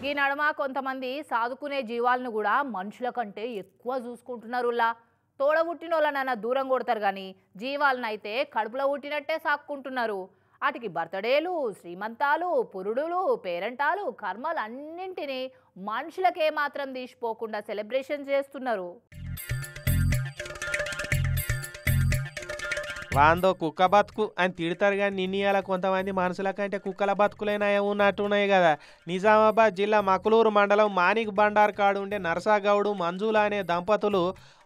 ఈ నడుమ కొంతమంది సాదుకునే జీవాలను కూడా మనుషుల కంటే ఎక్కువ చూసుకుంటున్నారులా. తోడ పుట్టినోళ్ళనైనా దూరం కొడతారు కానీ జీవాలనైతే కడుపులో పుట్టినట్టే సాక్కుంటున్నారు. వాటికి బర్త్డేలు, శ్రీమంతాలు, పురుడులు, పేరంటాలు, కర్మలు అన్నింటినీ మనుషులకే మాత్రం తీసిపోకుండా సెలబ్రేషన్ చేస్తున్నారు. వాందో కుక్క బతుకు అని తిడతారు కానీ నిన్నీయాల కొంతమంది మనుషుల కంటే కుక్కల బతుకులైనా ఉన్నట్టున్నాయి కదా. నిజామాబాద్ జిల్లా మకులూరు మండలం మాణిక్ బండార్ కాడు ఉండే నరసాగౌడు మంజుల అనే దంపతులు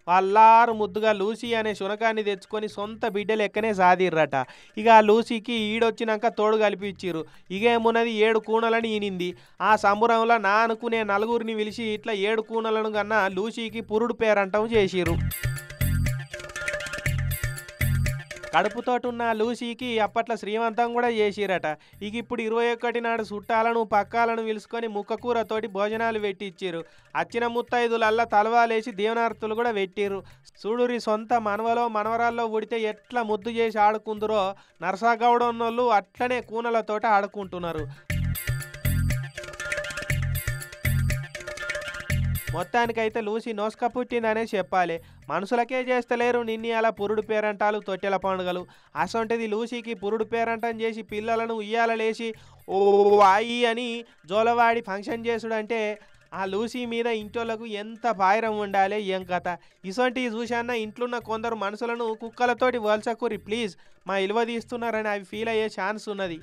అల్లారు ముద్దుగా లూసీ అనే శునకాన్ని తెచ్చుకొని సొంత బిడ్డలు ఎక్కనే సాదిర్రట. ఇక ఆ లూసీకి ఈడొచ్చినాక తోడు కలిపిచ్చిర్రు. ఇక ఏమున్నది 7 కూనలని ఈనింది. ఆ సంబురంలో నా అనుకునే నలుగురిని పిలిచి ఇట్లా 7 కూనలను కన్నా లూసీకి పురుడు పేరంటం చేసిర్రు. కడుపుతోటున్న లూసీకి అప్పట్లో శ్రీమంతం కూడా చేసిరట. ఇక ఇప్పుడు 21 నాడు చుట్టాలను పక్కాలను పిలుచుకొని ముక్కకూరతోటి భోజనాలు పెట్టిచ్చిర్రు. అచ్చిన ముత్తైదులల్లా తలవాలేసి దీవనార్తులు కూడా పెట్టిర్రు. చూడురి సొంత మనవలో మనవరాల్లో ఉడితే ఎట్లా ముద్దు చేసి ఆడుకుందరో నరసాగౌడన్నోళ్ళు అట్లనే కూనలతోటి ఆడుకుంటున్నారు. మొత్తానికైతే లూసీ నోసుక పుట్టిందనే చెప్పాలి. మనుషులకే చేస్తలేరు నిన్ని అలా పురుడు పేరంటాలు, తొట్టెల పండుగలు. అసొంటిది లూసీకి పురుడు పేరంటం చేసి పిల్లలను ఉయ్యాలలేసి ఓ వాయి అని జోలవాడి ఫంక్షన్ చేసుడంటే ఆ లూసీ మీద ఇంటోళ్లకు ఎంత పాయిరం ఉండాలి ఏం కథ. ఇసొంటి చూశాన్న ఇంట్లున్న కొందరు మనుషులను కుక్కలతోటి వలసకూరి ప్లీజ్ మా ఇలువ తీస్తున్నారని అవి ఫీల్ అయ్యే ఛాన్స్ ఉన్నది.